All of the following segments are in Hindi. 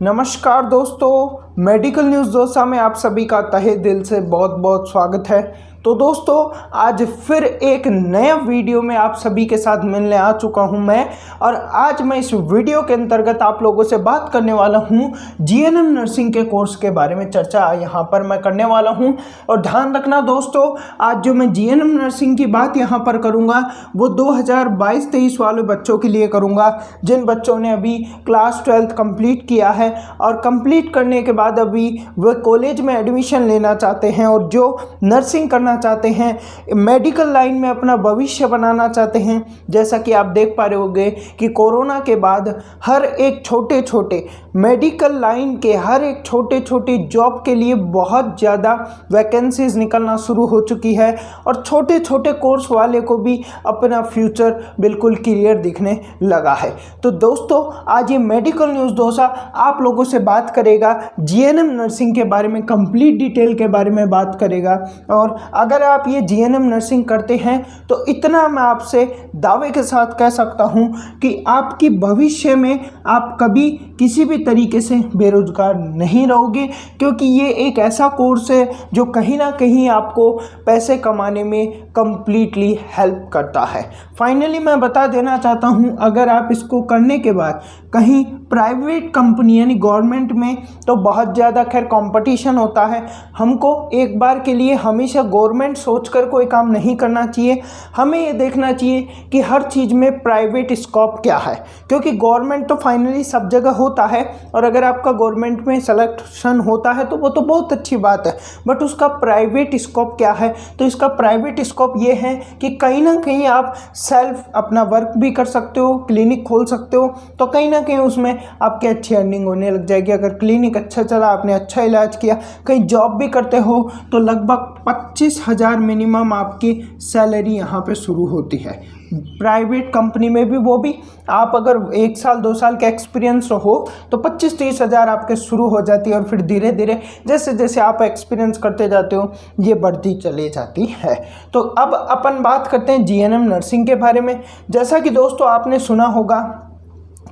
नमस्कार दोस्तों, मेडिकल न्यूज़ दोसा में आप सभी का तहे दिल से बहुत बहुत स्वागत है। तो दोस्तों, आज फिर एक नया वीडियो में आप सभी के साथ मिलने आ चुका हूं मैं। और आज मैं इस वीडियो के अंतर्गत आप लोगों से बात करने वाला हूं जीएनएम नर्सिंग के कोर्स के बारे में चर्चा यहां पर मैं करने वाला हूं। और ध्यान रखना दोस्तों, आज जो मैं जीएनएम नर्सिंग की बात यहां पर करूंगा वो 2022-23 वाले बच्चों के लिए करूंगा, जिन बच्चों ने अभी क्लास 12th कंप्लीट किया है और कंप्लीट करने के बाद अभी वे कॉलेज में एडमिशन लेना चाहते हैं और जो नर्सिंग करना चाहते हैं, मेडिकल लाइन में अपना भविष्य बनाना चाहते हैं। जैसा कि आप देख पा रहे होंगे कि कोरोना के बाद हर एक छोटे छोटे मेडिकल लाइन के हर एक छोटे छोटे जॉब के लिए बहुत ज़्यादा वैकेंसीज निकलना शुरू हो चुकी है और छोटे छोटे कोर्स वाले को भी अपना फ्यूचर बिल्कुल क्लियर दिखने लगा है। तो दोस्तों, आज ये मेडिकल न्यूज़ दोसा आप लोगों से बात करेगा जीएनएम नर्सिंग के बारे में, कंप्लीट डिटेल के बारे में बात करेगा। और अगर आप ये जीएनएम नर्सिंग करते हैं तो इतना मैं आपसे दावे के साथ कह सकता हूँ कि आपकी भविष्य में आप कभी किसी भी तरीके से बेरोजगार नहीं रहोगे, क्योंकि ये एक ऐसा कोर्स है जो कहीं ना कहीं आपको पैसे कमाने में कंप्लीटली हेल्प करता है। फाइनली मैं बता देना चाहता हूँ, अगर आप इसको करने के बाद कहीं प्राइवेट कंपनी यानी गवर्नमेंट में तो बहुत ज़्यादा खैर कंपटीशन होता है। हमको एक बार के लिए हमेशा गवर्नमेंट सोचकर कोई काम नहीं करना चाहिए। हमें ये देखना चाहिए कि हर चीज़ में प्राइवेट स्कोप क्या है, क्योंकि गवर्नमेंट तो फाइनली सब जगह होता है और अगर आपका गवर्नमेंट में सिलेक्शन होता है तो वो तो बहुत अच्छी बात है, बट उसका प्राइवेट स्कोप क्या है। तो इसका प्राइवेट स्कोप ये है कि कहीं ना कहीं आप सेल्फ अपना वर्क भी कर सकते हो, क्लिनिक खोल सकते हो, तो कहीं ना कहीं उसमें आपकी अच्छी अर्निंग होने लग जाएगी। अगर क्लिनिक अच्छा चला, आपने अच्छा इलाज किया, कहीं जॉब भी करते हो तो लगभग 25,000 मिनिमम आपकी सैलरी यहाँ पे शुरू होती है प्राइवेट कंपनी में भी। वो भी आप अगर 1 साल 2 साल का एक्सपीरियंस हो तो 25-30 हज़ार आपके शुरू हो जाती है और फिर धीरे धीरे जैसे जैसे आप एक्सपीरियंस करते जाते हो ये बढ़ती चली जाती है। तो अब अपन बात करते हैं जीएनएम नर्सिंग के बारे में। जैसा कि दोस्तों आपने सुना होगा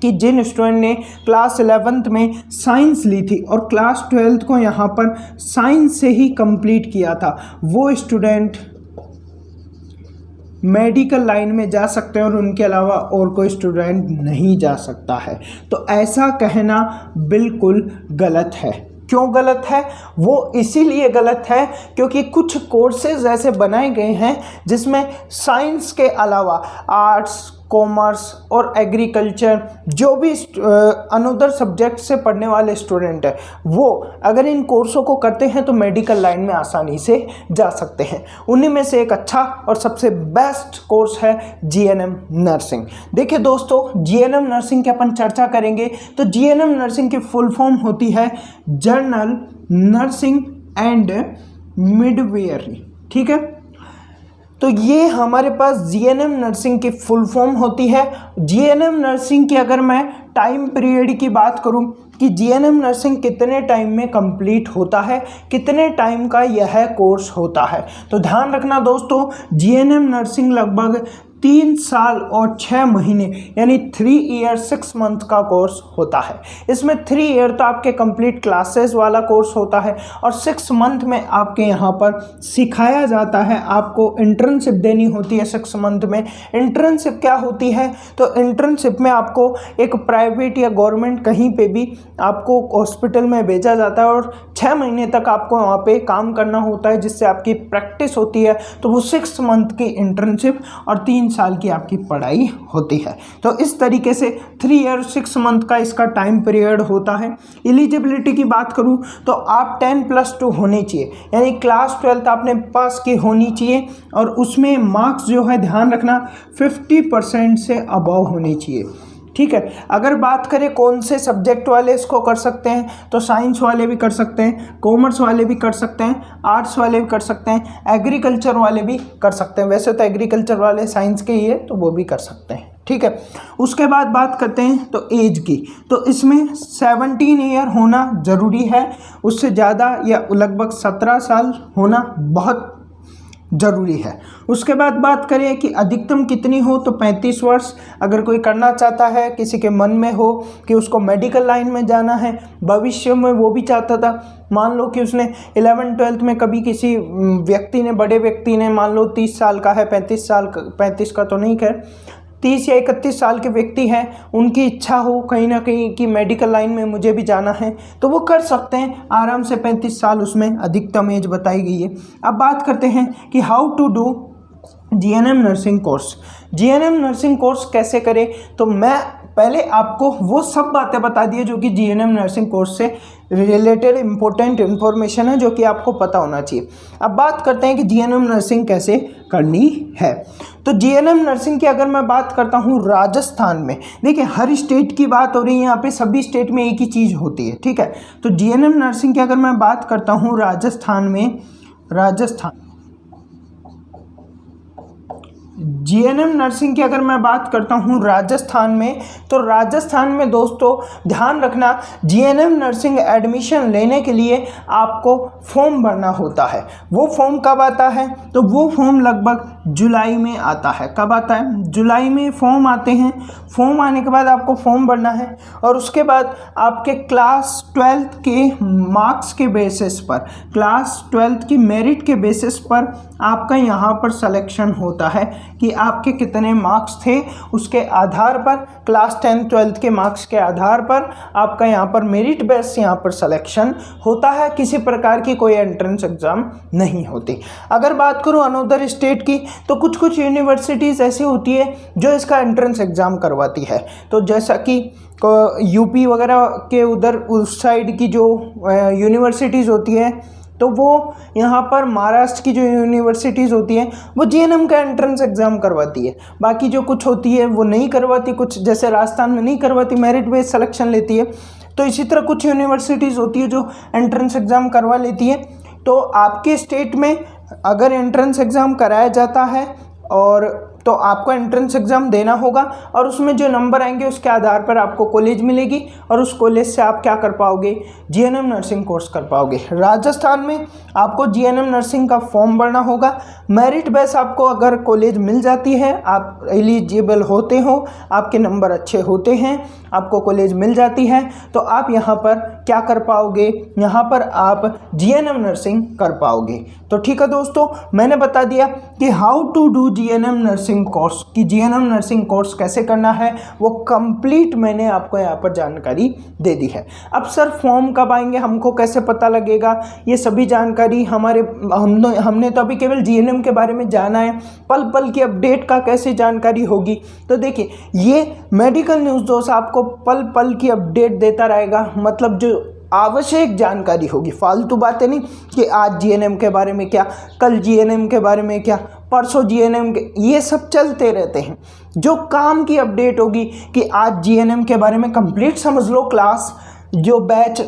कि जिन स्टूडेंट ने क्लास 11th में साइंस ली थी और क्लास 12th को यहाँ पर साइंस से ही कंप्लीट किया था, वो स्टूडेंट मेडिकल लाइन में जा सकते हैं और उनके अलावा और कोई स्टूडेंट नहीं जा सकता है। तो ऐसा कहना बिल्कुल गलत है। क्यों गलत है? वो इसीलिए गलत है क्योंकि कुछ कोर्सेज ऐसे बनाए गए हैं जिसमें साइंस के अलावा आर्ट्स, कॉमर्स और एग्रीकल्चर जो भी अनदर सब्जेक्ट से पढ़ने वाले स्टूडेंट हैं, वो अगर इन कोर्सों को करते हैं तो मेडिकल लाइन में आसानी से जा सकते हैं। उन्हीं में से एक अच्छा और सबसे बेस्ट कोर्स है जीएनएम नर्सिंग। देखिए दोस्तों, जीएनएम नर्सिंग की अपन चर्चा करेंगे तो जीएनएम नर्सिंग की फुल फॉर्म होती है जनरल नर्सिंग एंड मिडवेयरी। ठीक है, तो ये हमारे पास जीएनएम नर्सिंग की फुल फॉर्म होती है। जीएनएम नर्सिंग की अगर मैं टाइम पीरियड की बात करूं कि जीएनएम नर्सिंग कितने टाइम में कंप्लीट होता है, कितने टाइम का यह कोर्स होता है, तो ध्यान रखना दोस्तों, जीएनएम नर्सिंग लगभग 3 साल और 6 महीने यानी 3 ईयर 6 मंथ का कोर्स होता है। इसमें 3 ईयर तो आपके कंप्लीट क्लासेस वाला कोर्स होता है और 6 मंथ में आपके यहाँ पर सिखाया जाता है। आपको इंटर्नशिप देनी होती है 6 मंथ में। इंटर्नशिप क्या होती है? तो इंटर्नशिप में आपको एक प्राइवेट या गवर्नमेंट कहीं पे भी आपको हॉस्पिटल में भेजा जाता है और 6 महीने तक आपको वहाँ पे काम करना होता है, जिससे आपकी प्रैक्टिस होती है। तो वो 6 मंथ की इंटर्नशिप और 3 साल की आपकी पढ़ाई होती है। तो इस तरीके से 3 ईयर 6 मंथ का इसका टाइम पीरियड होता है। एलिजिबिलिटी की बात करूं तो आप 10+2 होने चाहिए, यानी क्लास 12th आपने पास की होनी चाहिए और उसमें मार्क्स जो है ध्यान रखना 50% से अबव होने चाहिए। ठीक है, अगर बात करें कौन से सब्जेक्ट वाले इसको कर सकते हैं तो साइंस वाले भी कर सकते हैं, कॉमर्स वाले भी कर सकते हैं, आर्ट्स वाले भी कर सकते हैं, एग्रीकल्चर वाले भी कर सकते हैं। वैसे तो एग्रीकल्चर वाले साइंस के ही है तो वो भी कर सकते हैं। ठीक है, उसके बाद बात करते हैं तो एज की, तो इसमें 17 ईयर होना ज़रूरी है। उससे ज़्यादा या लगभग 17 साल होना बहुत ज़रूरी है। उसके बाद बात करें कि अधिकतम कितनी हो, तो 35 वर्ष अगर कोई करना चाहता है, किसी के मन में हो कि उसको मेडिकल लाइन में जाना है, भविष्य में वो भी चाहता था, मान लो कि उसने 11th-12th में कभी किसी व्यक्ति ने, बड़े व्यक्ति ने, मान लो 30 साल का है, 35 का तो नहीं, खैर 30 या 31 साल के व्यक्ति हैं, उनकी इच्छा हो कहीं ना कहीं कि मेडिकल लाइन में मुझे भी जाना है, तो वो कर सकते हैं आराम से। 35 साल उसमें अधिकतम एज बताई गई है। अब बात करते हैं कि how to do GNM nursing course. GNM nursing course कैसे करें, तो मैं पहले आपको वो सब बातें बता दी जो कि जीएनएम नर्सिंग कोर्स से रिलेटेड इंपॉर्टेंट इन्फॉर्मेशन है, जो कि आपको पता होना चाहिए। अब बात करते हैं कि जीएनएम नर्सिंग कैसे करनी है। तो जीएनएम नर्सिंग की अगर मैं बात करता हूँ राजस्थान में, देखिए हर स्टेट की बात हो रही है यहाँ पे, सभी स्टेट में एक ही चीज़ होती है, ठीक है। तो जीएनएम नर्सिंग की अगर मैं बात करता हूँ जीएनएम नर्सिंग की अगर मैं बात करता हूँ राजस्थान में, तो राजस्थान में दोस्तों ध्यान रखना, जीएनएम नर्सिंग एडमिशन लेने के लिए आपको फॉर्म भरना होता है। वो फॉर्म कब आता है, तो वो फॉर्म लगभग जुलाई में आता है। कब आता है, जुलाई में फॉर्म आते हैं। फॉर्म आने के बाद आपको फॉर्म भरना है और उसके बाद आपके क्लास 12th के मार्क्स के बेसिस पर, क्लास 12th की मेरिट के बेसिस पर आपका यहाँ पर सिलेक्शन होता है कि आपके कितने मार्क्स थे, उसके आधार पर, क्लास 10th 12th के मार्क्स के आधार पर आपका यहाँ पर मेरिट बेस यहाँ पर सिलेक्शन होता है। किसी प्रकार की कोई एंट्रेंस एग्ज़ाम नहीं होती। अगर बात करूँ अनदर स्टेट की, तो कुछ यूनिवर्सिटीज़ ऐसी होती है जो इसका एंट्रेंस एग्ज़ाम करवाती है। तो जैसा कि यूपी वगैरह के उधर उस साइड की जो यूनिवर्सिटीज़ होती है, तो वो यहाँ पर महाराष्ट्र की जो यूनिवर्सिटीज़ होती हैं वो जीएनएम का एंट्रेंस एग्ज़ाम करवाती है। बाकी जो कुछ होती है वो नहीं करवाती, कुछ जैसे राजस्थान में नहीं करवाती, मेरिट बेस्ड सिलेक्शन लेती है। तो इसी तरह कुछ यूनिवर्सिटीज़ होती है जो एंट्रेंस एग्ज़ाम करवा लेती है। तो आपके स्टेट में अगर एंट्रेंस एग्ज़ाम कराया जाता है और तो आपको एंट्रेंस एग्ज़ाम देना होगा और उसमें जो नंबर आएंगे उसके आधार पर आपको कॉलेज मिलेगी और उस कॉलेज से आप क्या कर पाओगे, जीएनएम नर्सिंग कोर्स कर पाओगे। राजस्थान में आपको जीएनएम नर्सिंग का फॉर्म भरना होगा। मेरिट बेस आपको अगर कॉलेज मिल जाती है, आप एलिजिबल होते हो, आपके नंबर अच्छे होते हैं, आपको कॉलेज मिल जाती है, तो आप यहाँ पर क्या कर पाओगे, यहाँ पर आप जीएनएम नर्सिंग कर पाओगे। तो ठीक है दोस्तों, मैंने बता दिया कि how to do GNM nursing course, कि जीएनएम नर्सिंग कोर्स कैसे करना है, वो कंप्लीट मैंने आपको यहाँ पर जानकारी दे दी है। अब सर फॉर्म कब आएंगे, हमको कैसे पता लगेगा, ये सभी जानकारी हमने तो अभी केवल जीएनएम के बारे में जाना है, पल पल की अपडेट का कैसे जानकारी होगी। तो देखिए ये मेडिकल न्यूज़ दोस्त आपको पल पल की अपडेट देता रहेगा, मतलब जो आवश्यक जानकारी होगी, फालतू बातें नहीं कि आज जीएनएम के बारे में क्या, कल जीएनएम के बारे में क्या, परसों जीएनएम के, ये सब चलते रहते हैं। जो काम की अपडेट होगी कि आज जीएनएम के बारे में कंप्लीट समझ लो, क्लास जो बैच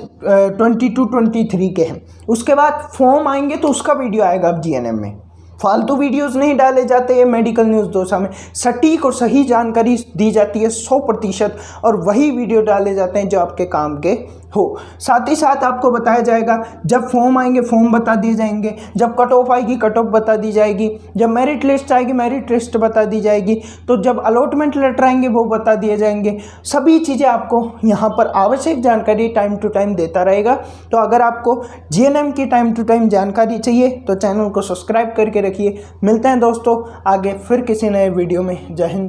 22-23 के हैं, उसके बाद फॉर्म आएंगे तो उसका वीडियो आएगा अब जीएनएम में। फालतू वीडियोस नहीं डाले जाते हैं मेडिकल न्यूज़ दोसा में, सटीक और सही जानकारी दी जाती है 100% और वही वीडियो डाले जाते हैं जो आपके काम के हो। साथ ही साथ आपको बताया जाएगा, जब फॉर्म आएंगे फॉर्म बता दिए जाएंगे, जब कट ऑफ आएगी कट ऑफ बता दी जाएगी, जब मेरिट लिस्ट आएगी मेरिट लिस्ट बता दी जाएगी, तो जब अलॉटमेंट लेटर आएंगे वो बता दिए जाएंगे। सभी चीज़ें आपको यहाँ पर आवश्यक जानकारी टाइम टू टाइम देता रहेगा। तो अगर आपको जीएनएम की टाइम टू टाइम जानकारी चाहिए तो चैनल को सब्सक्राइब करके रखिए। मिलते हैं दोस्तों आगे फिर किसी नए वीडियो में। जय हिंद।